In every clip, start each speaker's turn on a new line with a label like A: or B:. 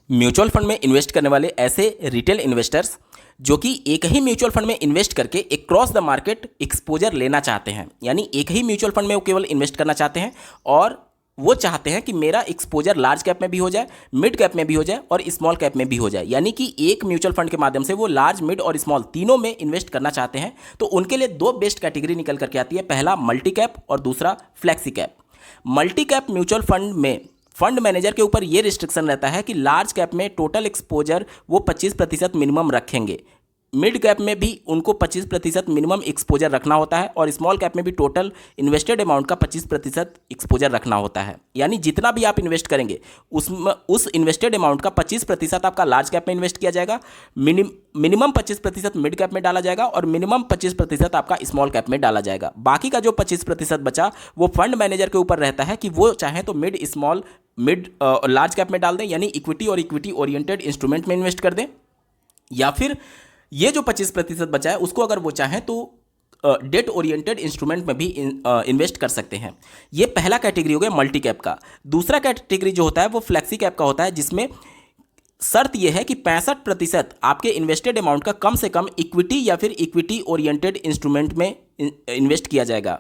A: Mutual fund में invest करने वाले ऐसे रिटेल इन्वेस्टर्स जो कि एक ही म्यूचुअल फंड में इन्वेस्ट करके एक क्रॉस द मार्केट एक्सपोजर लेना चाहते हैं, यानी एक ही म्यूचुअल फंड में वो केवल इन्वेस्ट करना चाहते हैं और वो चाहते हैं कि मेरा एक्सपोजर लार्ज कैप में भी हो जाए, मिड कैप में भी हो जाए और स्मॉल कैप में भी हो जाए, यानी कि एक म्यूचुअल फंड के माध्यम से वो लार्ज, मिड और स्मॉल तीनों में इन्वेस्ट करना चाहते हैं। तो उनके लिए दो बेस्ट कैटेगरी निकल करके आती है, पहला मल्टी कैप और दूसरा flexi cap. Multi cap mutual fund में फंड मैनेजर के ऊपर ये रिस्ट्रिक्शन रहता है कि लार्ज कैप में टोटल एक्सपोजर वो 25% मिनिमम रखेंगे, मिड कैप में भी उनको 25% मिनिमम एक्सपोजर रखना होता है और स्मॉल कैप में भी टोटल इन्वेस्टेड अमाउंट का 25% एक्सपोजर रखना होता है। यानी जितना भी आप इन्वेस्ट करेंगे उसमें उस इन्वेस्टेड अमाउंट का 25% आपका लार्ज कैप में इन्वेस्ट किया जाएगा, मिनिमम 25% मिड कैप में डाला जाएगा और मिनिमम 25% आपका स्मॉल कैप में डाला जाएगा। बाकी का जो 25% बचा वो फंड मैनेजर के ऊपर रहता है कि वो चाहे तो मिड लार्ज कैप में डाल दें, यानी इक्विटी और इक्विटी ओरिएंटेड इंस्ट्रूमेंट में इन्वेस्ट कर दें, या फिर ये जो 25% बचा है उसको अगर वो चाहें तो डेट ओरिएंटेड इंस्ट्रूमेंट में भी इन्वेस्ट कर सकते हैं। ये पहला कैटेगरी हो गया मल्टी कैप का। दूसरा कैटेगरी जो होता है वो फ्लैक्सी कैप का होता है, जिसमें शर्त यह है कि 65% आपके इन्वेस्टेड अमाउंट का कम से कम इक्विटी या फिर इक्विटी ओरिएंटेड इंस्ट्रूमेंट में इन्वेस्ट किया जाएगा।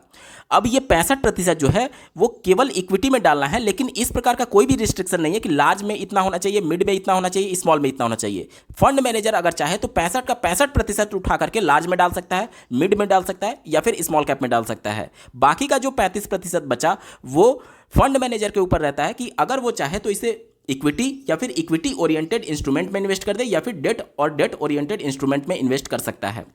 A: अब ये 65% जो है वो केवल इक्विटी में डालना है, लेकिन इस प्रकार का कोई भी रिस्ट्रिक्शन नहीं है कि लार्ज में इतना होना चाहिए, मिड में इतना होना चाहिए, स्मॉल में इतना होना चाहिए। फंड मैनेजर अगर चाहे तो 65 का 65% उठा करके लार्ज में डाल सकता है, मिड में डाल सकता है या फिर स्मॉल कैप में डाल सकता है। बाकी का जो 35% बचा वो फंड मैनेजर के ऊपर रहता है कि अगर वो चाहे तो इसे इक्विटी या फिर इक्विटी ओरिएंटेड इंस्ट्रूमेंट में इन्वेस्ट कर दे या फिर डेट ओरिएंटेड इंस्ट्रूमेंट में इन्वेस्ट कर सकता है।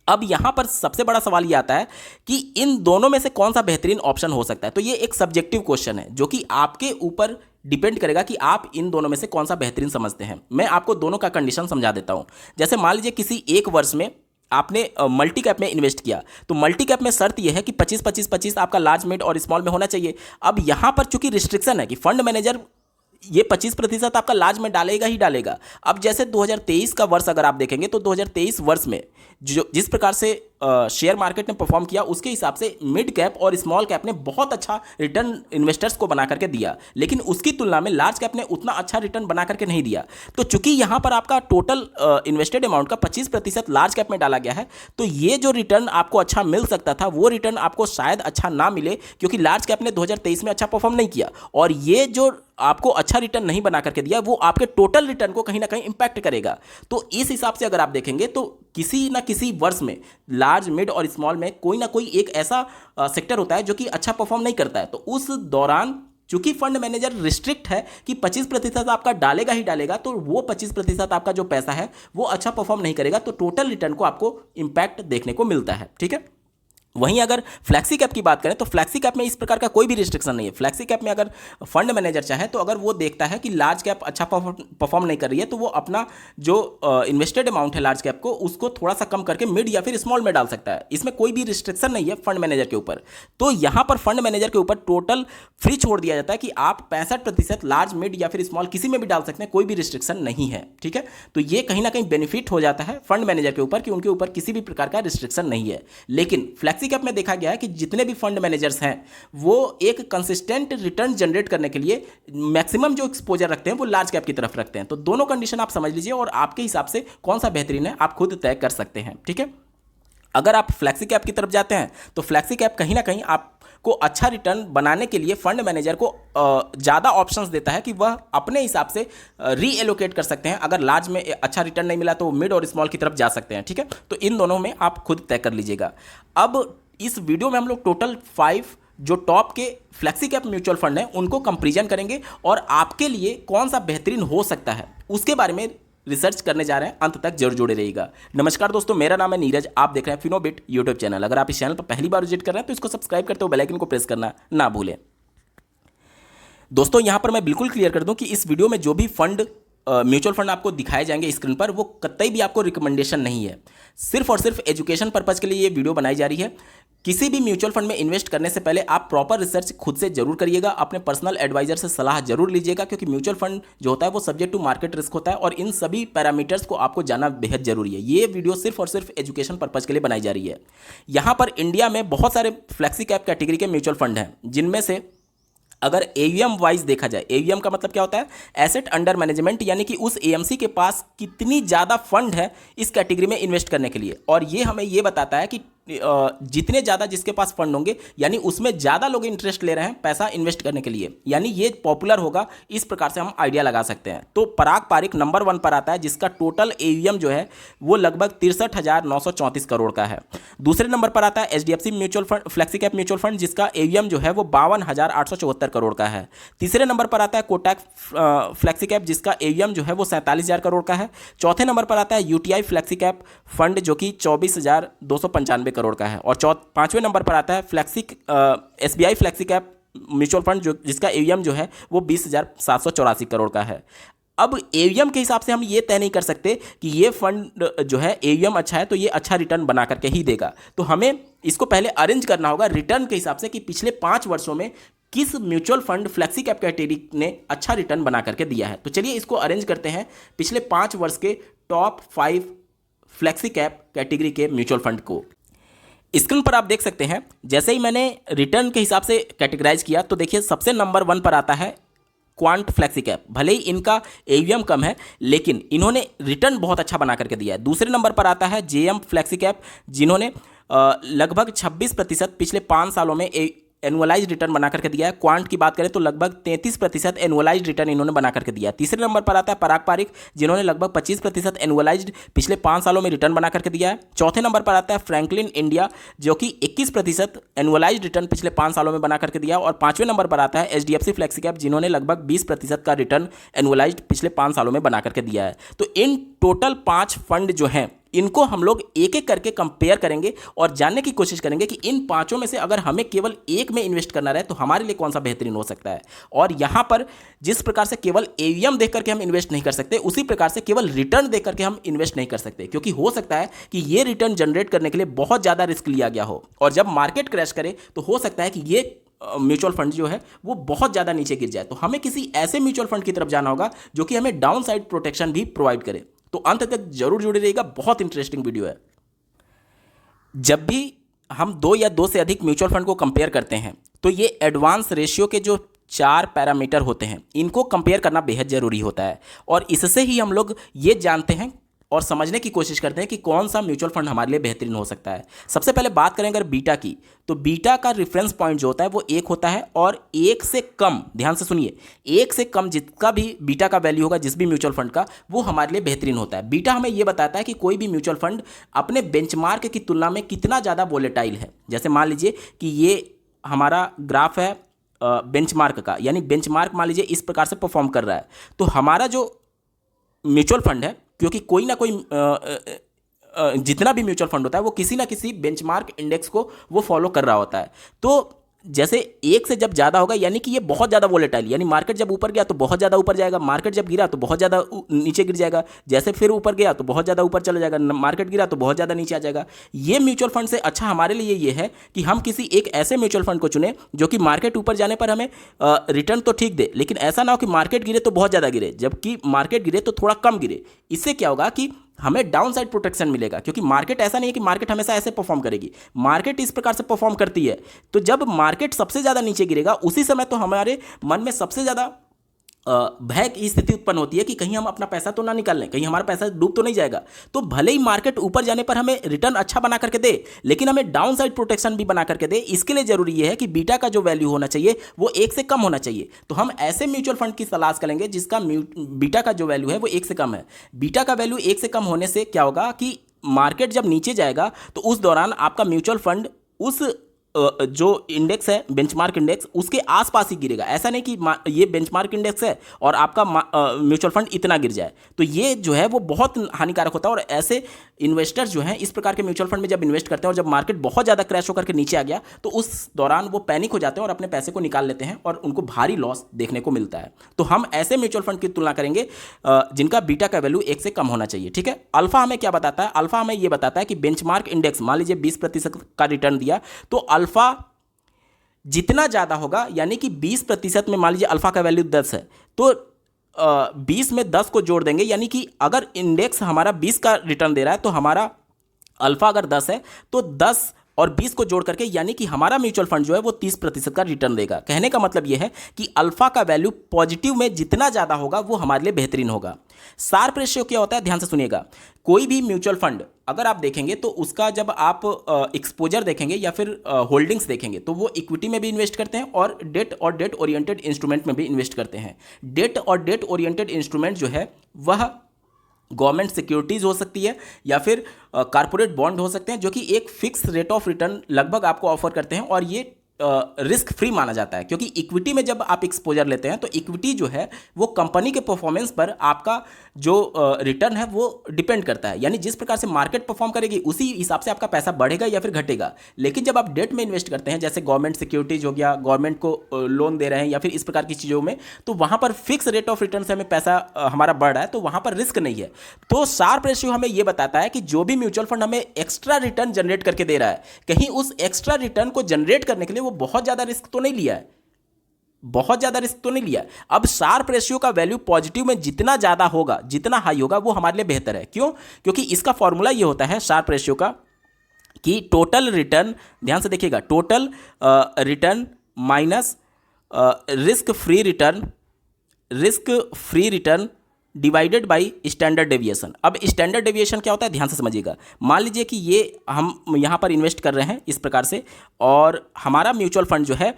A: अब यहां पर सबसे बड़ा सवाल ये आता है कि इन दोनों में से कौन सा बेहतरीन ऑप्शन हो सकता है। तो ये एक सब्जेक्टिव क्वेश्चन है जो कि आपके ऊपर डिपेंड करेगा कि आप इन दोनों में से कौन सा बेहतरीन समझते हैं। मैं आपको दोनों का कंडीशन समझा देता हूं। जैसे मान लीजिए किसी एक वर्ष में आपने मल्टी कैप में इन्वेस्ट किया, तो मल्टी कैप में शर्त यह है कि 25-25-25 आपका लार्ज, मिड और स्मॉल में होना चाहिए। अब यहां पर चूंकि रिस्ट्रिक्शन है कि फंड मैनेजर ये 25% आपका लार्ज में डालेगा ही डालेगा। अब जैसे 2023 का वर्ष अगर आप देखेंगे तो 2023 वर्ष में जो जिस प्रकार से शेयर मार्केट ने परफॉर्म किया उसके हिसाब से मिड कैप और स्मॉल कैप ने बहुत अच्छा रिटर्न इन्वेस्टर्स को बना करके दिया, लेकिन उसकी तुलना में लार्ज कैप ने उतना अच्छा रिटर्न बना करके नहीं दिया। तो चूंकि यहां पर आपका टोटल इन्वेस्टेड अमाउंट का 25% लार्ज कैप में डाला गया है, तो ये जो रिटर्न आपको अच्छा मिल सकता था वो रिटर्न आपको शायद अच्छा ना मिले, क्योंकि लार्ज कैप ने 2023 में अच्छा परफॉर्म नहीं किया और ये जो आपको अच्छा रिटर्न नहीं बना करके दिया वो आपके टोटल रिटर्न को कहीं ना कहीं इंपैक्ट करेगा। तो इस हिसाब से अगर आप देखेंगे तो किसी ना किसी वर्ष में लार्ज, मिड और स्मॉल में कोई ना कोई एक ऐसा सेक्टर होता है जो कि अच्छा परफॉर्म नहीं करता है। तो उस दौरान चूंकि फंड मैनेजर रिस्ट्रिक्ट है कि 25% आपका डालेगा ही डालेगा, तो वो 25% आपका जो पैसा है वो अच्छा परफॉर्म नहीं करेगा, तो टोटल रिटर्न को आपको इंपैक्ट देखने को मिलता है। ठीक है। वहीं अगर फ्लैक्सी कैप की बात करें तो फ्लैक्सी कैप में इस प्रकार का कोई भी रिस्ट्रिक्शन नहीं है। फ्लैक्सी कैप में अगर फंड मैनेजर चाहे तो अगर वो देखता है कि लार्ज कैप अच्छा परफॉर्म नहीं कर रही है तो वो अपना जो इन्वेस्टेड अमाउंट है लार्ज कैप को उसको थोड़ा सा कम करके मिड या फिर स्मॉल में डाल सकता है। इसमें कोई भी रिस्ट्रिक्शन नहीं है फंड मैनेजर के ऊपर। तो यहाँ पर फंड मैनेजर के ऊपर टोटल फ्री छोड़ दिया जाता है कि आप 65% लार्ज, मिड या फिर स्मॉल किसी में भी डाल सकते हैं, कोई भी रिस्ट्रिक्शन नहीं है। ठीक है। तो ये कहीं ना कहीं बेनिफिट हो जाता है फंड मैनेजर के ऊपर कि उनके ऊपर किसी भी प्रकार का रिस्ट्रिक्शन नहीं है। लेकिन फ्लैक्सी कैप में देखा गया है कि जितने भी फंड मैनेजर्स हैं वो एक कंसिस्टेंट रिटर्न जनरेट करने के लिए मैक्सिमम जो एक्सपोजर रखते हैं वो लार्ज कैप की तरफ रखते हैं। तो दोनों कंडीशन आप समझ लीजिए और आपके हिसाब से कौन सा बेहतरीन है आप खुद तय कर सकते हैं। ठीक है। अगर आप फ्लैक्सी कैप की तरफ जाते हैं तो फ्लैक्सी कैप कहीं ना कहीं आपको अच्छा रिटर्न बनाने के लिए फंड मैनेजर को ज़्यादा ऑप्शंस देता है कि वह अपने हिसाब से रीएलोकेट कर सकते हैं। अगर लार्ज में अच्छा रिटर्न नहीं मिला तो मिड और स्मॉल की तरफ जा सकते हैं। ठीक है। तो इन दोनों में आप खुद तय कर लीजिएगा। अब इस वीडियो में हम लोग टोटल 5 जो टॉप के फ्लैक्सी कैप म्यूचुअल फंड हैं उनको कंपैरिजन करेंगे और आपके लिए कौन सा बेहतरीन हो सकता है उसके बारे में रिसर्च करने जा रहे हैं। अंत तक जरूर जुड़े रहिएगा। नमस्कार दोस्तों, मेरा नाम है नीरज, आप देख रहे हैं फिनोबिट यूट्यूब चैनल। अगर आप इस चैनल पर पहली बार विजिट कर रहे हैं तो इसको सब्सक्राइब करते हुए बेल आइकन को प्रेस करना ना भूलें। दोस्तों यहां पर मैं बिल्कुल क्लियर कर दूं कि इस वीडियो में जो भी फंड म्यूचुअल फंड आपको दिखाए जाएंगे स्क्रीन पर वो कतई भी आपको रिकमेंडेशन नहीं है, सिर्फ और सिर्फ एजुकेशन पर्पज के लिए ये वीडियो बनाई जा रही है। किसी भी म्यूचुअल फंड में इन्वेस्ट करने से पहले आप प्रॉपर रिसर्च खुद से जरूर करिएगा, अपने पर्सनल एडवाइजर से सलाह जरूर लीजिएगा, क्योंकि म्यूचुअल फंड जो होता है वो सब्जेक्ट टू मार्केट रिस्क होता है और इन सभी पैरामीटर्स को आपको जानना बेहद जरूरी है। ये वीडियो सिर्फ और सिर्फ एजुकेशन पर्पज के लिए बनाई जा रही है। यहाँ पर इंडिया में बहुत सारे फ्लैक्सी कैप कैटेगरी के म्यूचुअल फंड हैं जिनमें से अगर एयूएम वाइज देखा जाए, एयूएम का मतलब क्या होता है, एसेट अंडर मैनेजमेंट, यानी कि उस एएमसी के पास कितनी ज़्यादा फंड है इस कैटेगरी में इन्वेस्ट करने के लिए। और ये हमें ये बताता है कि जितने ज़्यादा जिसके पास फंड होंगे, यानी उसमें ज़्यादा लोग इंटरेस्ट ले रहे हैं पैसा इन्वेस्ट करने के लिए, यानी ये पॉपुलर होगा। इस प्रकार से हम आइडिया लगा सकते हैं। तो पराग पारिक नंबर 1 पर आता है, जिसका टोटल एयूएम जो है वो लगभग 63,934 करोड़ का है। दूसरे नंबर पर आता है HDFC mutual fund, flexi cap mutual fund, जिसका एयूएम जो है वो 52,874 करोड़ का है। तीसरे नंबर पर आता है कोटक फ्लेक्सी कैप, जिसका एयूएम जो है वो 47,000 करोड़ का है। चौथे नंबर पर आता है यूटीआई फ्लेक्सी कैप फंड, जो कि 24,295 करोड़ का है। और पांचवें नंबर पर आता है SBI flexi cap mutual fund, जो जिसका एयूएम जो है वो 20,784 करोड़ का है। अब एयूएम के हिसाब से हम ये तय नहीं कर सकते कि ये फंड जो है एयूएम अच्छा है तो ये अच्छा रिटर्न बना करके ही देगा। तो हमें इसको पहले अरेंज करना होगा रिटर्न के हिसाब से कि पिछले 5 वर्षों में किस mutual fund flexi cap category ने अच्छा रिटर्न बना करके दिया है। तो चलिए इसको अरेंज करते हैं, पिछले 5 वर्ष के टॉप 5 फ्लेक्सी कैप कैटेगरी के म्यूचुअल फंड को। स्क्रीन पर आप देख सकते हैं, जैसे ही मैंने रिटर्न के हिसाब से कैटेगराइज किया तो देखिए सबसे नंबर 1 पर आता है क्वांट फ्लेक्सी कैप। भले ही इनका एयूएम कम है लेकिन इन्होंने रिटर्न बहुत अच्छा बना करके दिया है। दूसरे नंबर पर आता है जेएम फ्लेक्सी कैप, जिन्होंने लगभग 26% पिछले 5 सालों में एनुअलाइज रिटर्न बना करके दिया है। क्वांट की बात करें तो लगभग 33% एनुअलाइज रिटर्न इन्होंने बना करके दिया है। तीसरे नंबर पर आता है पराग पारिक, जिन्होंने लगभग 25% एनुअलाइज पिछले 5 सालों में रिटर्न बना करके दिया है। चौथे नंबर पर आता है फ्रैंकलिन इंडिया, जो कि 21% एनुअलाइज रिटर्न पिछले 5 सालों में बना करके दिया। और 5वें नंबर पर आता है एचडीएफसी फ्लेक्सी कैप, जिन्होंने लगभग 20% का रिटर्न एनुअलाइज पिछले 5 सालों में बना करके दिया है। तो इन टोटल 5 फंड जो हैं इनको हम लोग एक एक करके कंपेयर करेंगे और जानने की कोशिश करेंगे कि इन 5 में से अगर हमें केवल एक में इन्वेस्ट करना रहे तो हमारे लिए कौन सा बेहतरीन हो सकता है। और यहाँ पर जिस प्रकार से केवल एयूएम देख करके हम इन्वेस्ट नहीं कर सकते, उसी प्रकार से केवल रिटर्न देख करके हम इन्वेस्ट नहीं कर सकते, क्योंकि हो सकता है कि ये रिटर्न जनरेट करने के लिए बहुत ज़्यादा रिस्क लिया गया हो और जब मार्केट क्रैश करे तो हो सकता है कि ये म्यूचुअल फंड जो है वो बहुत ज़्यादा नीचे गिर जाए। तो हमें किसी ऐसे म्यूचुअल फंड की तरफ जाना होगा जो कि हमें डाउन साइड प्रोटेक्शन भी प्रोवाइड करे। तो अंत तक जरूर जुड़े रहिएगा, बहुत इंटरेस्टिंग वीडियो है। जब भी हम 2 या 2 से अधिक म्यूचुअल फंड को कंपेयर करते हैं तो ये एडवांस रेशियो के जो 4 पैरामीटर होते हैं इनको कंपेयर करना बेहद ज़रूरी होता है। और इससे ही हम लोग ये जानते हैं और समझने की कोशिश करते हैं कि कौन सा म्यूचुअल फंड हमारे लिए बेहतरीन हो सकता है। सबसे पहले बात करें अगर बीटा की, तो बीटा का रेफरेंस पॉइंट जो होता है वो 1 होता है और 1 से कम, ध्यान से सुनिए, 1 से कम जिसका भी बीटा का वैल्यू होगा जिस भी म्यूचुअल फंड का, वो हमारे लिए बेहतरीन होता है। बीटा हमें ये बताता है कि कोई भी म्यूचुअल फंड अपने बेंचमार्क की तुलना में कितना ज़्यादा वोलेटाइल है। जैसे मान लीजिए कि ये हमारा ग्राफ है बेंचमार्क का, यानी बेंचमार्क मान लीजिए इस प्रकार से परफॉर्म कर रहा है, तो हमारा जो म्यूचुअल फंड है, क्योंकि कोई ना कोई जितना भी म्यूचुअल फंड होता है वो किसी ना किसी बेंचमार्क इंडेक्स को वो फॉलो कर रहा होता है। तो जैसे 1 से जब ज़्यादा होगा यानी कि ये बहुत ज़्यादा वोलेटाइल, यानी मार्केट जब ऊपर गया तो बहुत ज़्यादा ऊपर जाएगा, मार्केट जब गिरा तो बहुत ज़्यादा नीचे गिर जाएगा, जैसे फिर ऊपर गया तो बहुत ज़्यादा ऊपर चला जाएगा, मार्केट गिरा तो बहुत ज़्यादा नीचे आ जाएगा। ये म्यूचुअल फंड से अच्छा हमारे लिए ये है कि हम किसी एक ऐसे म्यूचुअल फंड को चुने जो कि मार्केट ऊपर जाने पर हमें रिटर्न तो ठीक दे, लेकिन ऐसा ना हो कि मार्केट गिरे तो बहुत ज़्यादा गिरे, जबकि मार्केट गिरे तो थोड़ा कम गिरे। इससे क्या होगा कि हमें डाउन साइड प्रोटेक्शन मिलेगा, क्योंकि मार्केट ऐसा नहीं है कि मार्केट हमेशा ऐसे परफॉर्म करेगी, मार्केट इस प्रकार से परफॉर्म करती है। तो जब मार्केट सबसे ज़्यादा नीचे गिरेगा उसी समय तो हमारे मन में सबसे ज़्यादा भय की स्थिति उत्पन्न होती है कि कहीं हम अपना पैसा तो ना निकाल लें, कहीं हमारा पैसा डूब तो नहीं जाएगा। तो भले ही मार्केट ऊपर जाने पर हमें रिटर्न अच्छा बना करके दे, लेकिन हमें डाउन साइड प्रोटेक्शन भी बना करके दे। इसके लिए जरूरी है कि बीटा का जो वैल्यू होना चाहिए वो 1 से कम होना चाहिए। तो हम ऐसे म्यूचुअल फंड की तलाश करेंगे जिसका बीटा का जो वैल्यू है वो 1 से कम है। बीटा का वैल्यू 1 से कम होने से क्या होगा कि मार्केट जब नीचे जाएगा तो उस दौरान आपका म्यूचुअल फंड उस जो इंडेक्स है बेंचमार्क इंडेक्स उसके आसपास ही गिरेगा। ऐसा नहीं कि ये बेंचमार्क इंडेक्स है और आपका म्यूचुअल फंड इतना गिर जाए, तो ये जो है वो बहुत हानिकारक होता है। और ऐसे इन्वेस्टर्स जो हैं इस प्रकार के म्यूचुअल फंड में जब इन्वेस्ट करते हैं और जब मार्केट बहुत ज़्यादा क्रैश होकर के नीचे आ गया तो उस दौरान वो पैनिक हो जाते हैं और अपने पैसे को निकाल लेते हैं और उनको भारी लॉस देखने को मिलता है। तो हम ऐसे म्यूचुअल फंड की तुलना करेंगे जिनका बीटा का वैल्यू 1 से कम होना चाहिए। ठीक है। अल्फा हमें क्या बताता है? अल्फा हमें ये बताता है कि बेंचमार्क इंडेक्स मान लीजिए 20% का रिटर्न दिया तो अल्फा जितना ज़्यादा होगा, यानी कि 20% में मान लीजिए अल्फा का वैल्यू 10 है तो 20 में 10 को जोड़ देंगे, यानी कि अगर इंडेक्स हमारा 20 का रिटर्न दे रहा है तो हमारा अल्फा अगर 10 है तो 10 और 20 को जोड़ करके, यानी कि हमारा म्यूचुअल फंड जो है वो 30% का रिटर्न देगा। कहने का मतलब ये है कि अल्फा का वैल्यू पॉजिटिव में जितना ज़्यादा होगा वो हमारे लिए बेहतरीन होगा। शार्प रेशियो क्या होता है, ध्यान से सुनिएगा। कोई भी म्यूचुअल फंड अगर आप देखेंगे तो उसका जब आप एक्सपोजर देखेंगे या फिर होल्डिंग्स देखेंगे तो वो इक्विटी में भी इन्वेस्ट करते हैं और डेट ओरिएंटेड इंस्ट्रूमेंट में भी इन्वेस्ट करते हैं। डेट ओरिएंटेड इंस्ट्रूमेंट जो है वह गवर्नमेंट सिक्योरिटीज़ हो सकती है या फिर कारपोरेट बॉन्ड हो सकते हैं, जो कि एक फिक्स रेट ऑफ रिटर्न लगभग आपको ऑफर करते हैं और ये रिस्क फ्री माना जाता है। क्योंकि इक्विटी में जब आप एक्सपोजर लेते हैं तो इक्विटी जो है वो कंपनी के परफॉर्मेंस पर आपका जो रिटर्न है वो डिपेंड करता है, यानी जिस प्रकार से मार्केट परफॉर्म करेगी उसी हिसाब से आपका पैसा बढ़ेगा या फिर घटेगा। लेकिन जब आप डेट में इन्वेस्ट करते हैं, जैसे गवर्नमेंट सिक्योरिटीज हो गया, गवर्नमेंट को लोन दे रहे हैं या फिर इस प्रकार की चीज़ों में, तो वहाँ पर फिक्स रेट ऑफ रिटर्न से हमें पैसा हमारा बढ़ रहा है, तो वहाँ पर रिस्क नहीं है। तो शार्प रेशियो हमें ये बताता है कि जो भी म्यूचुअल फंड हमें एक्स्ट्रा रिटर्न जनरेट करके दे रहा है, कहीं उस एक्स्ट्रा रिटर्न को जनरेट करने के लिए वो बहुत ज़्यादा रिस्क तो नहीं लिया है, बहुत ज़्यादा रिस्क तो नहीं लिया। अब शार्प रेशियो का वैल्यू पॉजिटिव में जितना ज़्यादा होगा, जितना हाई होगा, वो हमारे लिए बेहतर है। क्यों? क्योंकि इसका फॉर्मूला ये होता है शार्प रेशियो का कि टोटल रिटर्न, ध्यान से देखिएगा, total return minus risk free return divided by standard deviation. अब स्टैंडर्ड डेविएशन क्या होता है, ध्यान से समझिएगा। मान लीजिए कि ये हम यहाँ पर इन्वेस्ट कर रहे हैं इस प्रकार से, और हमारा म्यूचुअल फंड जो है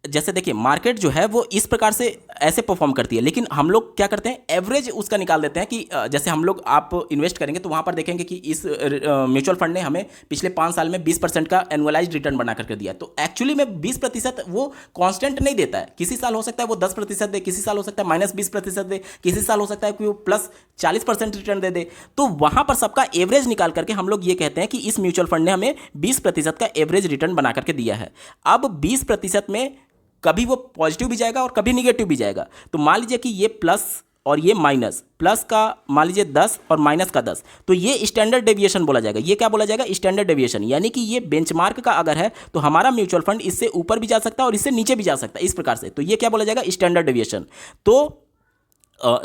A: जैसे देखिए मार्केट जो है वो इस प्रकार से ऐसे परफॉर्म करती है, लेकिन हम लोग क्या करते हैं, एवरेज उसका निकाल देते हैं कि जैसे हम लोग आप इन्वेस्ट करेंगे तो वहाँ पर देखेंगे कि इस म्यूचुअल फंड ने हमें पिछले 5 साल में 20% का एनुअलाइज्ड रिटर्न बना करके दिया। तो एक्चुअली में 20% वो कांस्टेंट नहीं देता है, किसी साल हो सकता है वो 10% दे, किसी साल हो सकता है -20% दे, किसी साल हो सकता है कि वो +40% रिटर्न दे दे। तो वहाँ पर सबका एवरेज निकाल करके हम लोग ये कहते हैं कि इस म्यूचुअल फंड ने हमें 20% का एवरेज रिटर्न बना करके दिया है। अब 20% में कभी वो पॉजिटिव भी जाएगा और कभी निगेटिव भी जाएगा। तो मान लीजिए कि ये प्लस और ये माइनस, प्लस का मान लीजिए 10 और माइनस का 10, तो ये स्टैंडर्ड डेविएशन बोला जाएगा। ये क्या बोला जाएगा, स्टैंडर्ड डेविएशन, यानी कि ये बेंचमार्क का अगर है तो हमारा म्यूचुअल फंड इससे ऊपर भी जा सकता है और इससे नीचे भी जा सकता है, इस प्रकार से। तो ये क्या बोला जाएगा, स्टैंडर्ड डेविएशन। तो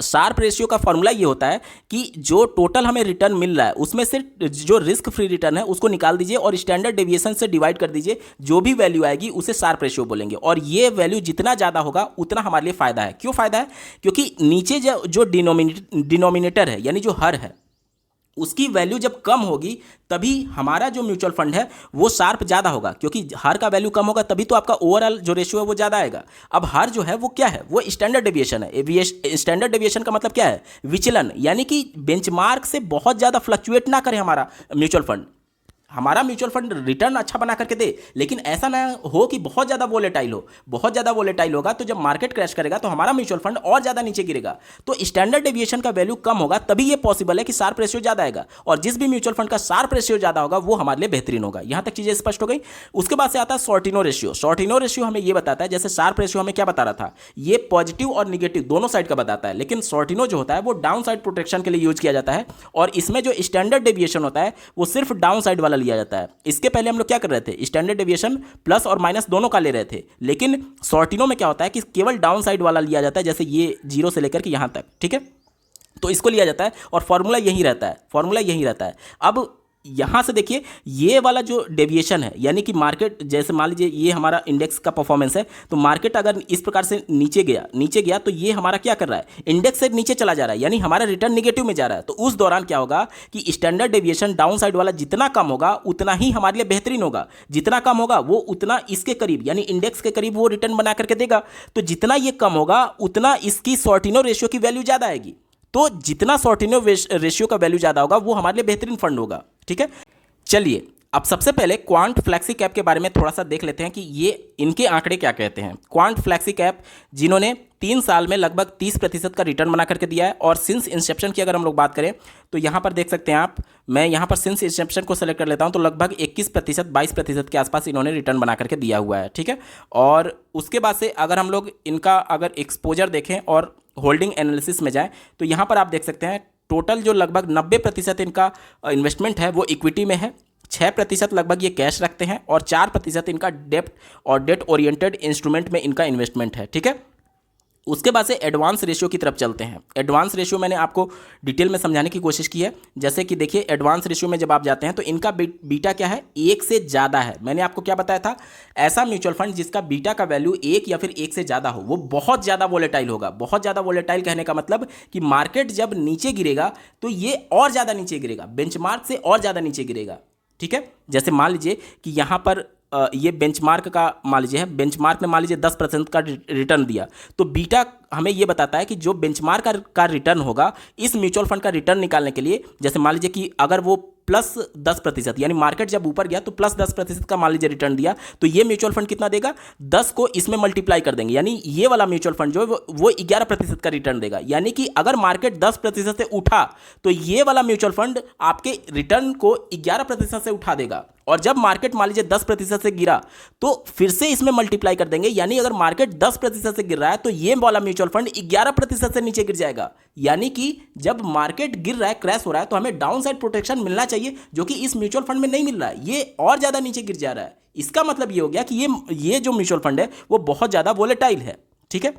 A: शार्प रेशियो का फॉर्मूला ये होता है कि जो टोटल हमें रिटर्न मिल रहा है उसमें से जो रिस्क फ्री रिटर्न है उसको निकाल दीजिए और स्टैंडर्ड डेविएशन से डिवाइड कर दीजिए, जो भी वैल्यू आएगी उसे शार्प रेशियो बोलेंगे। और ये वैल्यू जितना ज़्यादा होगा उतना हमारे लिए फ़ायदा है। क्यों फ़ायदा है? क्योंकि नीचे जो डिनोमिनेटर है, यानी जो हर है, उसकी वैल्यू जब कम होगी तभी हमारा जो म्यूचुअल फंड है वो शार्प ज़्यादा होगा, क्योंकि हर का वैल्यू कम होगा तभी तो आपका ओवरऑल जो रेशियो है वो ज़्यादा आएगा। अब हर जो है वो क्या है, वो स्टैंडर्ड डेविएशन है। स्टैंडर्ड डेविएशन का मतलब क्या है, विचलन, यानी कि बेंचमार्क से बहुत ज़्यादा फ्लक्चुएट ना करे हमारा म्यूचुअल फंड। हमारा म्यूचुअल फंड रिटर्न अच्छा बना करके दे, लेकिन ऐसा ना हो कि बहुत ज़्यादा वोलेटाइल हो। बहुत ज़्यादा वोलेटाइल होगा तो जब मार्केट क्रैश करेगा तो हमारा म्यूचुअल फंड और ज़्यादा नीचे गिरेगा। तो स्टैंडर्ड डेविएशन का वैल्यू कम होगा तभी ये पॉसिबल है कि शार्प रेशियो ज़्यादा आएगा, और जिस भी म्यूचुअल फंड का शार्प रेशियो ज़्यादा होगा वो हमारे लिए बेहतरीन होगा। यहाँ तक चीज़ें स्पष्ट हो गई। उसके बाद से आता है शॉर्टिनो रेशियो। शॉर्टिनो रेशियो हमें ये बताता है, जैसे शार्प रेशियो हमें क्या बता रहा था, ये पॉजिटिव और निगेटिव दोनों साइड का बताता है, लेकिन शॉर्टिनो जो होता है वो डाउन साइड प्रोटेक्शन के लिए यूज किया जाता है, और इसमें जो स्टैंडर्ड डेविएशन होता है वो सिर्फ डाउन साइड वाला लिया जाता है। इसके पहले हम लोग क्या कर रहे थे, स्टैंडर्ड डेविएशन प्लस और माइनस दोनों का ले रहे थे, लेकिन शॉर्टिनो में क्या होता है कि केवल डाउन साइड वाला लिया जाता है, जैसे ये 0 से लेकर के यहाँ तक, ठीक है। तो इसको लिया जाता है और फॉर्मूला यही रहता है। अब यहाँ से देखिए ये वाला जो डेविएशन है, यानी कि मार्केट, जैसे मान लीजिए ये हमारा इंडेक्स का परफॉर्मेंस है, तो मार्केट अगर इस प्रकार से नीचे गया तो ये हमारा क्या कर रहा है, इंडेक्स से नीचे चला जा रहा है, यानी हमारा रिटर्न निगेटिव में जा रहा है। तो उस दौरान क्या होगा कि स्टैंडर्ड डेविएशन डाउन साइड वाला जितना कम होगा उतना ही हमारे लिए बेहतरीन होगा, जितना कम होगा वो उतना इसके करीब, यानी इंडेक्स के करीब वो रिटर्न बना करके देगा। तो जितना ये कम होगा उतना इसकी शॉर्टिनो रेशियो की वैल्यू ज़्यादा आएगी। तो जितना शॉर्टिनो रेशियो का वैल्यू ज़्यादा होगा वो हमारे लिए बेहतरीन फंड होगा, ठीक है। चलिए अब सबसे पहले क्वांट फ्लैक्सी कैप के बारे में थोड़ा सा देख लेते हैं कि ये इनके आंकड़े क्या कहते हैं। क्वांट फ्लैक्सी कैप जिन्होंने 3 साल में लगभग 30% का रिटर्न बना करके दिया है, और सिंस इंसेप्शन की अगर हम लोग बात करें तो यहाँ पर देख सकते हैं आप, मैं यहाँ पर सिंस इंसेप्शन को सेलेक्ट कर लेता हूँ, तो लगभग 21% 22% के आसपास इन्होंने रिटर्न बना करके दिया हुआ है, ठीक है। और उसके बाद से अगर हम लोग इनका अगर एक्सपोजर देखें और होल्डिंग एनालिसिस में जाएँ तो यहाँ पर आप देख सकते हैं टोटल जो लगभग 90% इनका इन्वेस्टमेंट है वो इक्विटी में है, 6% लगभग ये कैश रखते हैं, और 4% इनका डेट ओरिएंटेड इंस्ट्रूमेंट में इनका इन्वेस्टमेंट है, ठीक है। उसके बाद से एडवांस रेशियो की तरफ चलते हैं। एडवांस रेशियो मैंने आपको डिटेल में समझाने की कोशिश की है। जैसे कि देखिए एडवांस रेशियो में जब आप जाते हैं तो इनका बीटा क्या है, 1 से ज़्यादा है। मैंने आपको क्या बताया था, ऐसा म्यूचुअल फंड जिसका बीटा का वैल्यू 1 या फिर 1 से ज़्यादा हो वो बहुत ज़्यादा वोलेटाइल होगा। बहुत ज़्यादा वोलेटाइल कहने का मतलब कि मार्केट जब नीचे गिरेगा तो ये और ज़्यादा नीचे गिरेगा, बेंचमार्क से और ज़्यादा नीचे गिरेगा। ठीक है, जैसे मान लीजिए कि यहाँ पर ये बेंचमार्क का मान लीजिए है, बेंचमार्क ने मान लीजिए 10% का रिटर्न दिया, तो बीटा हमें ये बताता है कि जो बेंचमार्क का रिटर्न होगा इस म्यूचुअल फंड का रिटर्न निकालने के लिए, जैसे मान लीजिए कि अगर वो +10%, यानी मार्केट जब ऊपर गया तो +10% का मान लीजिए रिटर्न दिया, तो ये म्यूचुअल फंड कितना देगा, 10 को इसमें मल्टीप्लाई कर देंगे, यानी ये वाला म्यूचुअल फंड जो है वो 11% का रिटर्न देगा। यानी कि अगर मार्केट 10% से उठा तो ये वाला म्यूचुअल फंड आपके रिटर्न को 11% से उठा देगा। और जब मार्केट मान लीजिए 10% से गिरा तो फिर से इसमें मल्टीप्लाई कर देंगे, यानी अगर मार्केट 10% से गिर रहा है तो ये वाला म्यूचुअल फंड 11% से नीचे गिर जाएगा। यानी कि जब मार्केट गिर रहा है, क्रैश हो रहा है, तो हमें डाउन साइड प्रोटेक्शन मिलना चाहिए, जो कि इस म्यूचुअल फंड में नहीं मिल रहा है, ये और ज़्यादा नीचे गिर जा रहा है। इसका मतलब ये हो गया कि ये जो म्यूचुअल फंड है वो बहुत ज़्यादा वोलेटाइल है। ठीक है,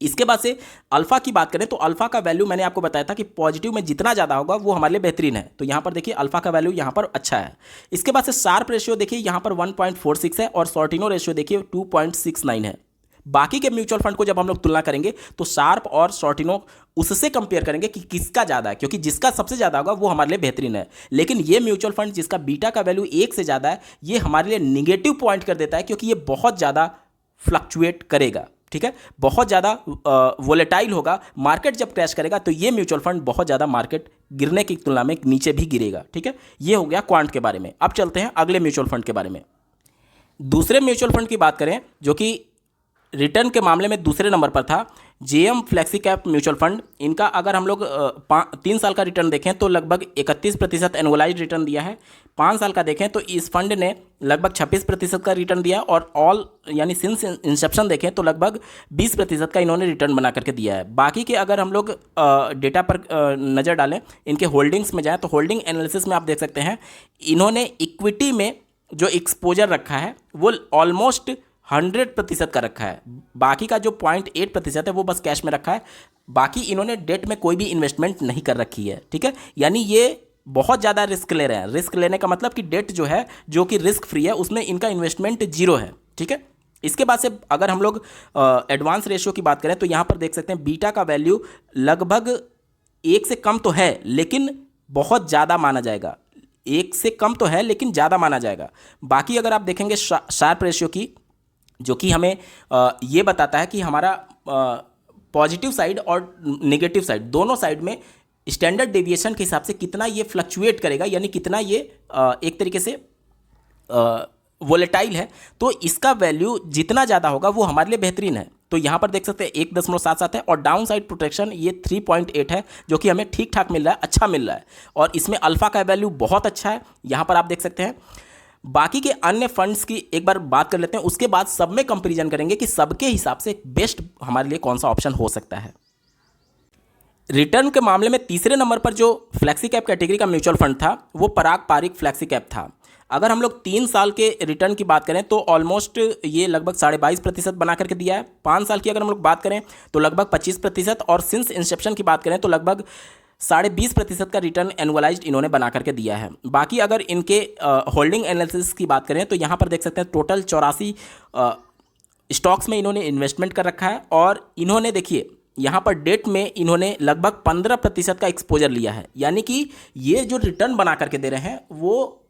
A: इसके बाद से अल्फा की बात करें तो अल्फा का वैल्यू मैंने आपको बताया था कि पॉजिटिव में जितना ज़्यादा होगा वो हमारे लिए बेहतरीन है। तो यहाँ पर देखिए अल्फा का वैल्यू यहाँ पर अच्छा है। इसके बाद से शार्प रेशियो देखिए यहाँ पर 1.46 है और सॉर्टिनो रेशियो देखिए 2.69 है। बाकी के म्यूचुअल फंड को जब हम लोग तुलना करेंगे तो शार्प और सॉर्टिनो उससे कंपेयर करेंगे कि किसका ज़्यादा है, क्योंकि जिसका सबसे ज़्यादा होगा वो हमारे लिए बेहतरीन है। लेकिन ये म्यूचुअल फंड जिसका बीटा का वैल्यू 1 से ज़्यादा है ये हमारे लिए निगेटिव पॉइंट कर देता है, क्योंकि ये बहुत ज़्यादा फ्लक्चुएट करेगा। ठीक है, बहुत ज़्यादा वोलेटाइल होगा। मार्केट जब क्रैश करेगा तो ये म्यूचुअल फंड बहुत ज़्यादा मार्केट गिरने की तुलना में नीचे भी गिरेगा। ठीक है, ये हो गया क्वांट के बारे में। अब चलते हैं अगले म्यूचुअल फंड के बारे में। दूसरे म्यूचुअल फंड की बात करें जो कि रिटर्न के मामले में दूसरे नंबर पर था, JM flexi cap mutual fund. इनका अगर हम लोग 3 साल का रिटर्न देखें तो लगभग 31% एनुअलाइज रिटर्न दिया है। 5 साल का देखें तो इस फंड ने लगभग 26% का रिटर्न दिया, और ऑल यानी सिंस इंसेप्शन देखें तो लगभग 20% का इन्होंने रिटर्न बना करके दिया है। बाकी के अगर हम लोग डेटा पर नज़र डालें, इनके होल्डिंग्स में जाएँ तो होल्डिंग एनालिसिस में आप देख सकते हैं इन्होंने इक्विटी में जो एक्सपोजर रखा है वो ऑलमोस्ट 100% का रखा है। बाकी का जो 0.8% है वो बस कैश में रखा है। बाकी इन्होंने डेट में कोई भी इन्वेस्टमेंट नहीं कर रखी है। ठीक है, यानी ये बहुत ज़्यादा रिस्क ले रहे हैं। रिस्क लेने का मतलब कि डेट जो है जो कि रिस्क फ्री है उसमें इनका इन्वेस्टमेंट 0 है। ठीक है, इसके बाद से अगर हम लोग एडवांस रेशियो की बात करें तो यहाँ पर देख सकते हैं बीटा का वैल्यू लगभग 1 से कम तो है लेकिन बहुत ज़्यादा माना जाएगा। 1 से कम तो है लेकिन ज़्यादा माना जाएगा। बाकी अगर आप देखेंगे शार्प रेशियो की, जो कि हमें ये बताता है कि हमारा पॉजिटिव साइड और नेगेटिव साइड दोनों साइड में स्टैंडर्ड डेविएशन के हिसाब से कितना ये फ्लक्चुएट करेगा, यानी कितना ये एक तरीके से वोलेटाइल है। तो इसका वैल्यू जितना ज़्यादा होगा वो हमारे लिए बेहतरीन है। तो यहाँ पर देख सकते हैं 1.77 है और डाउन साइड प्रोटेक्शन ये 3.8 है, जो कि हमें ठीक ठाक मिल रहा है, अच्छा मिल रहा है। और इसमें अल्फा का वैल्यू बहुत अच्छा है, यहाँ पर आप देख सकते हैं। बाकी के अन्य फंड्स की एक बार बात कर लेते हैं, उसके बाद सब में कंपैरिजन करेंगे कि सबके हिसाब से बेस्ट हमारे लिए कौन सा ऑप्शन हो सकता है। रिटर्न के मामले में तीसरे नंबर पर जो फ्लेक्सी कैप कैटेगरी का म्यूचुअल फंड था वो पराग पारिक फ्लेक्सी कैप था। अगर हम लोग 3 साल के रिटर्न की बात करें तो ऑलमोस्ट ये लगभग 22.5% बना करके दिया है। 5 साल की अगर हम लोग बात करें तो लगभग 25%, और सिंस इंसेप्शन की बात करें तो लगभग 20.5% का रिटर्न एनुअलाइज्ड इन्होंने बना करके दिया है। बाकी अगर इनके होल्डिंग एनालिसिस की बात करें तो यहाँ पर देख सकते हैं टोटल 84 स्टॉक्स में इन्होंने इन्वेस्टमेंट कर रखा है, और इन्होंने देखिए यहाँ पर डेट में इन्होंने लगभग 15% का एक्सपोजर लिया है। यानी कि ये जो रिटर्न बना करके दे रहे हैं वो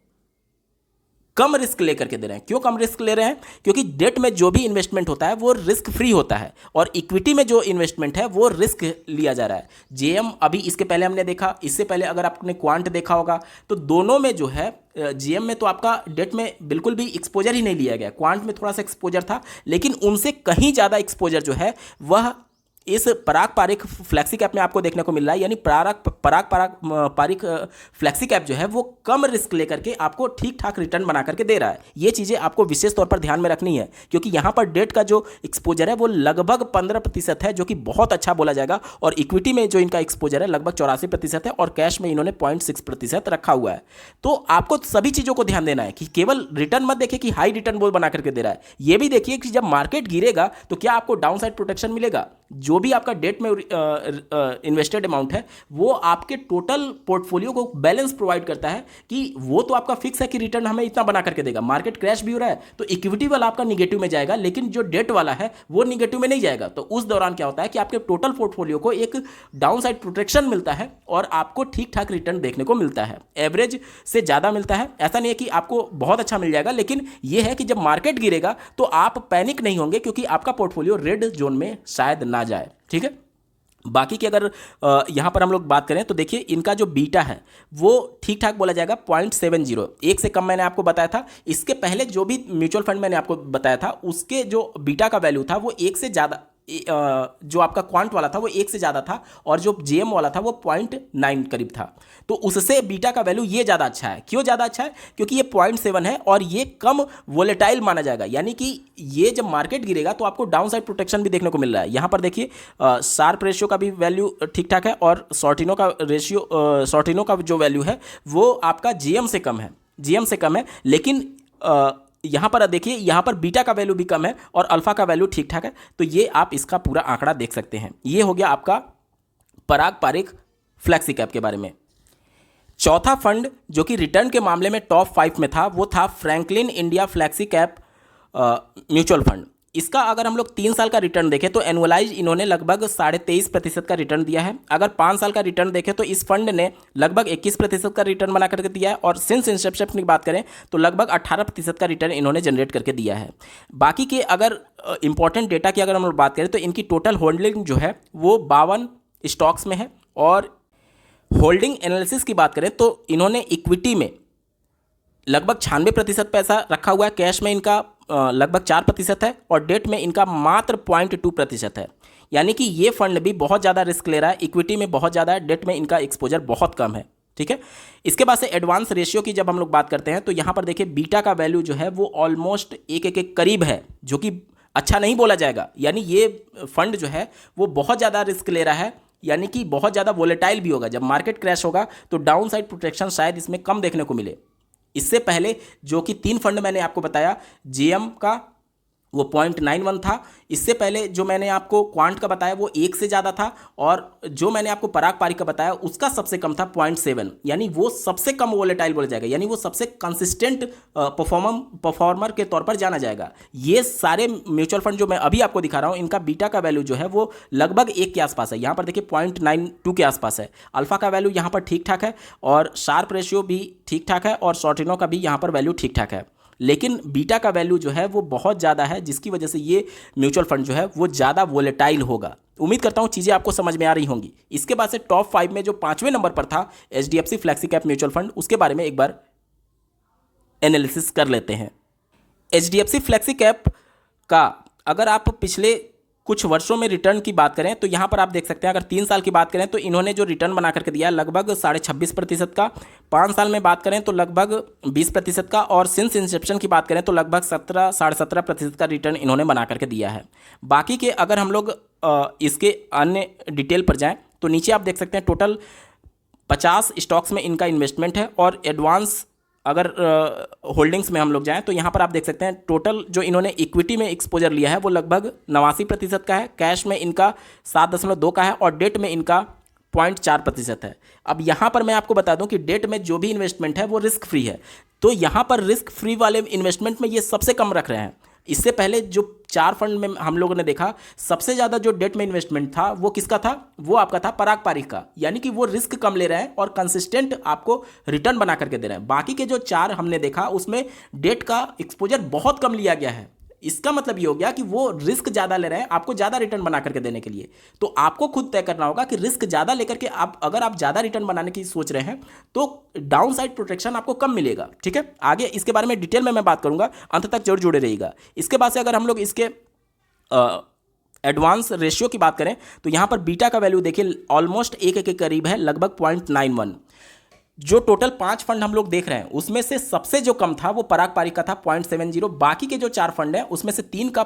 A: कम रिस्क लेकर के दे रहे हैं। क्यों कम रिस्क ले रहे हैं? क्योंकि डेट में जो भी इन्वेस्टमेंट होता है वो रिस्क फ्री होता है, और इक्विटी में जो इन्वेस्टमेंट है वो रिस्क लिया जा रहा है। जेएम अभी इसके पहले हमने देखा, इससे पहले अगर आपने क्वांट देखा होगा तो दोनों में जो है जेएम में तो आपका डेट में बिल्कुल भी एक्सपोजर ही नहीं लिया गया, क्वांट में थोड़ा सा एक्सपोजर था, लेकिन उनसे कहीं ज़्यादा एक्सपोजर जो है वह इस पराग पारिक फ्लेक्सी कैप में आपको देखने को मिल रहा है। यानी पारिक फ्लेक्सी कैप जो है वो कम रिस्क लेकर के आपको ठीक ठाक रिटर्न बना करके दे रहा है। ये चीज़ें आपको विशेष तौर पर ध्यान में रखनी है, क्योंकि यहाँ पर डेट का जो एक्सपोजर है वो लगभग 15% है, जो कि बहुत अच्छा बोला जाएगा, और इक्विटी में जो इनका एक्सपोजर है लगभग 84% है, और कैश में इन्होंने 0.6% रखा हुआ है। तो आपको सभी चीज़ों को ध्यान देना है कि केवल रिटर्न मत देखिए कि हाई रिटर्न वो बना करके दे रहा है, ये भी देखिए कि जब मार्केट गिरेगा तो क्या आपको डाउन साइड प्रोटेक्शन मिलेगा। जो भी आपका डेट में इन्वेस्टेड अमाउंट है वो आपके टोटल पोर्टफोलियो को बैलेंस प्रोवाइड करता है कि वो तो आपका फिक्स है कि रिटर्न हमें इतना बना करके देगा, मार्केट क्रैश भी हो रहा है तो इक्विटी वाला आपका निगेटिव में जाएगा, लेकिन जो डेट वाला है वो निगेटिव में नहीं जाएगा। तो उस दौरान क्या होता है कि आपके टोटल पोर्टफोलियो को एक डाउन साइड प्रोटेक्शन मिलता है और आपको ठीक ठाक रिटर्न देखने को मिलता है, एवरेज से ज़्यादा मिलता है। ऐसा नहीं है कि आपको बहुत अच्छा मिल जाएगा, लेकिन यह है कि जब मार्केट गिरेगा तो आप पैनिक नहीं होंगे क्योंकि आपका पोर्टफोलियो रेड जोन में शायद ना जाए। ठीक है, बाकी की अगर यहाँ पर हम लोग बात करें तो देखिए इनका जो बीटा है वो ठीक ठाक बोला जाएगा 0.70, एक से कम मैंने आपको बताया था। इसके पहले जो भी म्यूचुअल फंड मैंने आपको बताया था उसके जो बीटा का वैल्यू था वो एक से ज़्यादा, जो आपका क्वांट वाला था वो एक से ज़्यादा था और जो जेएम वाला था वो 0.9 करीब था। तो उससे बीटा का वैल्यू ये ज़्यादा अच्छा है। क्यों ज़्यादा अच्छा है? क्योंकि ये 0.7 है और ये कम वोलेटाइल माना जाएगा, यानी कि ये जब मार्केट गिरेगा तो आपको डाउन साइड प्रोटेक्शन भी देखने को मिल रहा है। यहाँ पर देखिए शार्प रेशियो का भी वैल्यू ठीक ठाक है और शॉर्टिनो का रेशियो, शॉर्टिनो का जो वैल्यू है वो आपका जीएम से कम है, जीएम से कम है। लेकिन यहाँ पर देखिए यहाँ पर बीटा का वैल्यू भी कम है और अल्फा का वैल्यू ठीक ठाक है। तो ये आप इसका पूरा आंकड़ा देख सकते हैं। ये हो गया आपका पराग पारिक फ्लैक्सी कैप के बारे में। चौथा फंड जो कि रिटर्न के मामले में टॉप 5 में था वो था Franklin India flexi cap mutual fund. इसका अगर हम लोग 3 साल का रिटर्न देखें तो एनुअलाइज इन्होंने लगभग 23.5% का रिटर्न दिया है। अगर 5 साल का रिटर्न देखें तो इस फंड ने लगभग 21% का रिटर्न बना करके दिया है और सिंस इंसेप्शन की बात करें तो लगभग 18% का रिटर्न इन्होंने जनरेट करके दिया है। बाकी के अगर इंपॉर्टेंट डेटा की अगर हम लोग बात करें तो इनकी टोटल होल्डिंग जो है वो 52 स्टॉक्स में है और होल्डिंग एनालिसिस की बात करें तो इन्होंने इक्विटी में लगभग 96% पैसा रखा हुआ है, कैश में इनका लगभग 4% है और डेट में इनका मात्र 0.2% है। यानी कि ये फंड भी बहुत ज़्यादा रिस्क ले रहा है, इक्विटी में बहुत ज़्यादा है, डेट में इनका एक्सपोजर बहुत कम है। ठीक है, इसके बाद से एडवांस रेशियो की जब हम लोग बात करते हैं तो यहाँ पर देखिए बीटा का वैल्यू जो है वो ऑलमोस्ट 1 करीब है, जो कि अच्छा नहीं बोला जाएगा। यानी ये फंड जो है वो बहुत ज़्यादा रिस्क ले रहा है, यानी कि बहुत ज़्यादा वोलेटाइल भी होगा। जब मार्केट क्रैश होगा तो डाउन साइड प्रोटेक्शन शायद इसमें कम देखने को मिले। इससे पहले जो कि 3 फंड मैंने आपको बताया, जीएम का वो 0.91 था, इससे पहले जो मैंने आपको क्वांट का बताया वो 1 से ज़्यादा था और जो मैंने आपको पराग पारिक का बताया उसका सबसे कम था 0.7, यानी वो सबसे कम वोलेटाइल बोला जाएगा, यानी वो सबसे कंसिस्टेंट परफॉर्मर के तौर पर जाना जाएगा। ये सारे म्यूचुअल फंड जो मैं अभी आपको दिखा रहा हूँ इनका बीटा का वैल्यू जो है वो लगभग 1 के आसपास है। यहाँ पर देखिए 0.92 के आसपास है। अल्फा का वैल्यू यहाँ पर ठीक ठाक है और शार्प रेशियो भी ठीक ठाक है और शॉर्टिनो का भी यहाँ पर वैल्यू ठीक ठाक है, लेकिन बीटा का वैल्यू जो है वो बहुत ज़्यादा है, जिसकी वजह से ये म्यूचुअल फंड जो है वो ज़्यादा वोलेटाइल होगा। उम्मीद करता हूँ चीज़ें आपको समझ में आ रही होंगी। इसके बाद से टॉप 5 में जो 5वें नंबर पर था HDFC flexi cap mutual fund, उसके बारे में एक बार एनालिसिस कर लेते हैं। एचडीएफसी फ्लैक्सी कैप का अगर आप पिछले कुछ वर्षों में रिटर्न की बात करें तो यहाँ पर आप देख सकते हैं, अगर 3 साल की बात करें तो इन्होंने जो रिटर्न बना करके दिया लगभग 26.5% का, 5 साल में बात करें तो लगभग 20% का और सिंस इंसेप्शन की बात करें तो लगभग 17-17.5% का रिटर्न इन्होंने बना करके दिया है। बाकी के अगर हम लोग इसके अन्य डिटेल पर जाएँ तो नीचे आप देख सकते हैं टोटल 50 स्टॉक्स में इनका इन्वेस्टमेंट है और एडवांस अगर होल्डिंग्स में हम लोग जाएं तो यहाँ पर आप देख सकते हैं टोटल जो इन्होंने इक्विटी में एक्सपोजर लिया है वो लगभग 89% का है, कैश में इनका 7.2 का है और डेट में इनका 0.4% है। अब यहाँ पर मैं आपको बता दूं कि डेट में जो भी इन्वेस्टमेंट है वो रिस्क फ्री है, तो यहाँ पर रिस्क फ्री वाले इन्वेस्टमेंट में ये सबसे कम रख रहे हैं। इससे पहले जो 4 फंड में हम लोगों ने देखा सबसे ज़्यादा जो डेट में इन्वेस्टमेंट था वो किसका था, वो आपका था पराग पारिक का, यानी कि वो रिस्क कम ले रहे हैं और कंसिस्टेंट आपको रिटर्न बना करके दे रहे हैं। बाकी के जो 4 हमने देखा उसमें डेट का एक्सपोजर बहुत कम लिया गया है। इसका मतलब ये हो गया कि वो रिस्क ज़्यादा ले रहे हैं आपको ज़्यादा रिटर्न बना करके देने के लिए। तो आपको खुद तय करना होगा कि रिस्क ज़्यादा लेकर के अगर आप ज़्यादा रिटर्न बनाने की सोच रहे हैं तो डाउन साइड प्रोटेक्शन आपको कम मिलेगा। ठीक है, आगे इसके बारे में डिटेल में मैं बात करूंगा, अंत तक जरूर जुड़े रहिएगा। इसके बाद से अगर हम लोग इसके एडवांस रेशियो की बात करें तो यहाँ पर बीटा का वैल्यू देखिए ऑलमोस्ट 1 के करीब है, लगभग 0.91। जो टोटल 5 फंड हम लोग देख रहे हैं उसमें से सबसे जो कम था वो पराग पारिक का था 0.70। बाकी के जो 4 फंड हैं उसमें से 3 का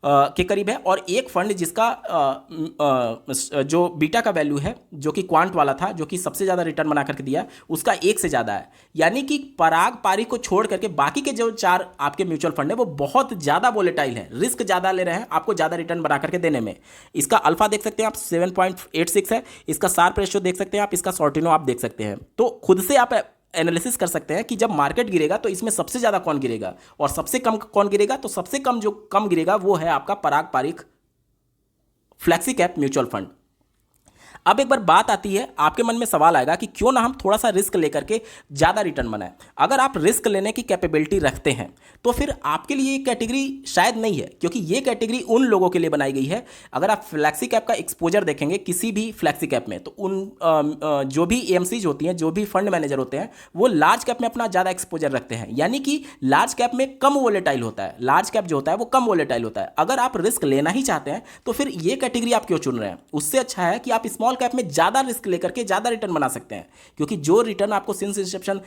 A: के करीब है, और एक फंड जिसका जो बीटा का वैल्यू है जो कि क्वांट वाला था, जो कि सबसे ज़्यादा रिटर्न बना करके दिया, उसका 1 से ज़्यादा है। यानी कि पराग पारी को छोड़ करके बाकी के जो 4 आपके म्यूचुअल फंड है वो बहुत ज़्यादा वोलेटाइल है, रिस्क ज़्यादा ले रहे हैं आपको ज़्यादा रिटर्न बना करके देने में। इसका अल्फा देख सकते हैं आप 7.86 है, इसका शार्प रेशियो देख सकते हैं आप, इसका शॉर्टिनो आप देख सकते हैं। तो खुद से आप एनालिसिस कर सकते हैं कि जब मार्केट गिरेगा तो इसमें सबसे ज़्यादा कौन गिरेगा और सबसे कम कौन गिरेगा। तो सबसे कम जो कम गिरेगा वो है आपका Parag Parikh flexi cap mutual fund. अब एक बार बात आती है, आपके मन में सवाल आएगा कि क्यों ना हम थोड़ा सा रिस्क लेकर के ज़्यादा रिटर्न बनाएं। अगर आप रिस्क लेने की कैपेबिलिटी रखते हैं तो फिर आपके लिए ये कैटेगरी शायद नहीं है, क्योंकि ये कैटेगरी उन लोगों के लिए बनाई गई है। अगर आप फ्लैक्सी कैप का एक्सपोजर देखेंगे किसी भी फ्लैक्सी कैप में, तो उन जो भी एएमसीज होती हैं, जो भी फंड मैनेजर होते हैं, वो लार्ज कैप में अपना ज़्यादा एक्सपोजर रखते हैं। यानी कि लार्ज कैप में कम वोलेटाइल होता है, लार्ज कैप जो होता है वो कम वोलेटाइल होता है। अगर आप रिस्क लेना ही चाहते हैं तो फिर ये कैटेगरी आप क्यों चुन रहे हैं? उससे अच्छा है कि आप स्मॉल कैप में ज़्यादा रिस्क लेकर के ज़्यादा रिटर्न बना सकते हैं, क्योंकि जो रिटर्न आपको सिंस इंसेप्शन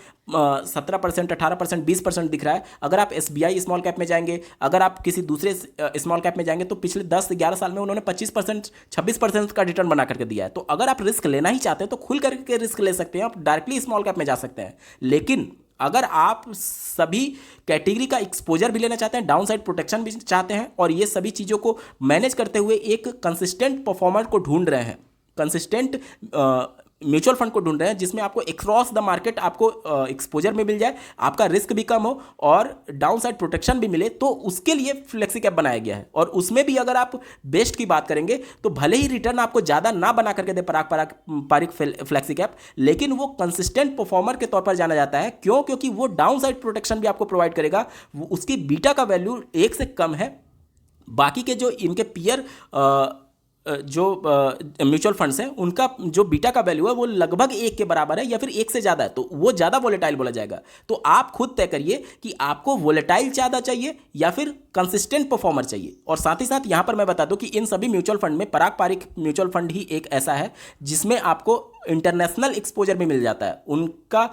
A: 17%, 18%, 20% दिख रहा है, अगर आप एसबीआई स्मॉल कैप में जाएंगे, अगर आप किसी दूसरे स्मॉल कैप में जाएंगे, तो पिछले 10-11 साल में उन्होंने 25%, 26% का रिटर्न बना करके दिया है। तो अगर आप रिस्क लेना ही चाहते हैं तो खुल करके रिस्क ले सकते हैं, आप डायरेक्टली स्मॉल कैप में जा सकते हैं। लेकिन अगर आप सभी कैटेगरी का एक्सपोजर भी लेना चाहते हैं, डाउन साइड प्रोटेक्शन भी चाहते हैं, और ये सभी चीज़ों को मैनेज करते हुए एक कंसिस्टेंट परफॉर्मर को ढूंढ रहे हैं, कंसिस्टेंट म्यूचुअल फंड को ढूंढ रहे हैं जिसमें आपको अक्रॉस द मार्केट आपको एक्सपोजर में मिल जाए, आपका रिस्क भी कम हो और डाउन साइड प्रोटेक्शन भी मिले, तो उसके लिए फ्लेक्सी कैप बनाया गया है। और उसमें भी अगर आप बेस्ट की बात करेंगे तो भले ही रिटर्न आपको ज़्यादा ना बना करके दे पारिक फ्लेक्सी कैप, लेकिन वो कंसिस्टेंट परफॉर्मर के तौर पर जाना जाता है। क्यों? क्योंकि वो डाउन साइड प्रोटेक्शन भी आपको प्रोवाइड करेगा, उसकी बीटा का वैल्यू 1 से कम है। बाकी के जो इनके पीयर जो म्यूचुअल फंड्स हैं उनका जो बीटा का वैल्यू है वो लगभग 1 के बराबर है या फिर 1 से ज़्यादा है, तो वो ज़्यादा वोलेटाइल बोला जाएगा। तो आप खुद तय करिए कि आपको वोलेटाइल ज़्यादा चाहिए या फिर कंसिस्टेंट परफॉर्मर चाहिए। और साथ ही साथ यहाँ पर मैं बता दूं कि इन सभी म्यूचुअल फंड में पराग पारिक म्यूचुअल फंड ही एक ऐसा है जिसमें आपको इंटरनेशनल एक्सपोजर भी मिल जाता है। उनका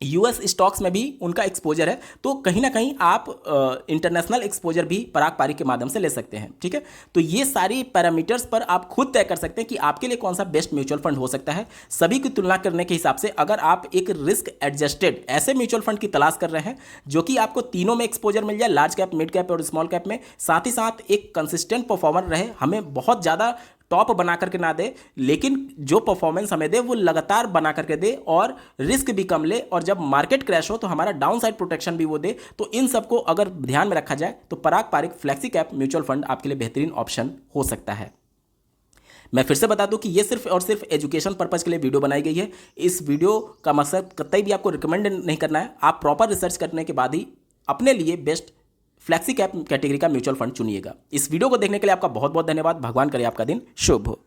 A: यूएस स्टॉक्स में भी उनका एक्सपोजर है, तो कहीं ना कहीं आप इंटरनेशनल एक्सपोजर भी पराग पारिक के माध्यम से ले सकते हैं। ठीक है, तो ये सारी पैरामीटर्स पर आप खुद तय कर सकते हैं कि आपके लिए कौन सा बेस्ट म्यूचुअल फंड हो सकता है। सभी की तुलना करने के हिसाब से अगर आप एक रिस्क एडजस्टेड ऐसे म्यूचुअल फंड की तलाश कर रहे हैं जो कि आपको तीनों में एक्सपोजर मिल जाए, लार्ज कैप, मिड कैप और स्मॉल कैप में, साथ ही साथ एक कंसिस्टेंट परफॉर्मर रहे, हमें बहुत ज़्यादा टॉप बना करके ना दे, लेकिन जो परफॉर्मेंस हमें दे वो लगातार बना करके दे और रिस्क भी कम ले, और जब मार्केट क्रैश हो तो हमारा डाउन साइड प्रोटेक्शन भी वो दे, तो इन सबको अगर ध्यान में रखा जाए तो Parag Parikh flexi cap mutual fund आपके लिए बेहतरीन ऑप्शन हो सकता है। मैं फिर से बता दूं कि ये सिर्फ और सिर्फ एजुकेशन पर्पज़ के लिए वीडियो बनाई गई है। इस वीडियो का मकसद कतई भी आपको रिकमेंड नहीं करना है, आप प्रॉपर रिसर्च करने के बाद ही अपने लिए बेस्ट फ्लेक्सी कैप कैटेगरी का म्यूचुअल फंड चुनिएगा। इस वीडियो को देखने के लिए आपका बहुत बहुत धन्यवाद। भगवान करे आपका दिन शुभ हो।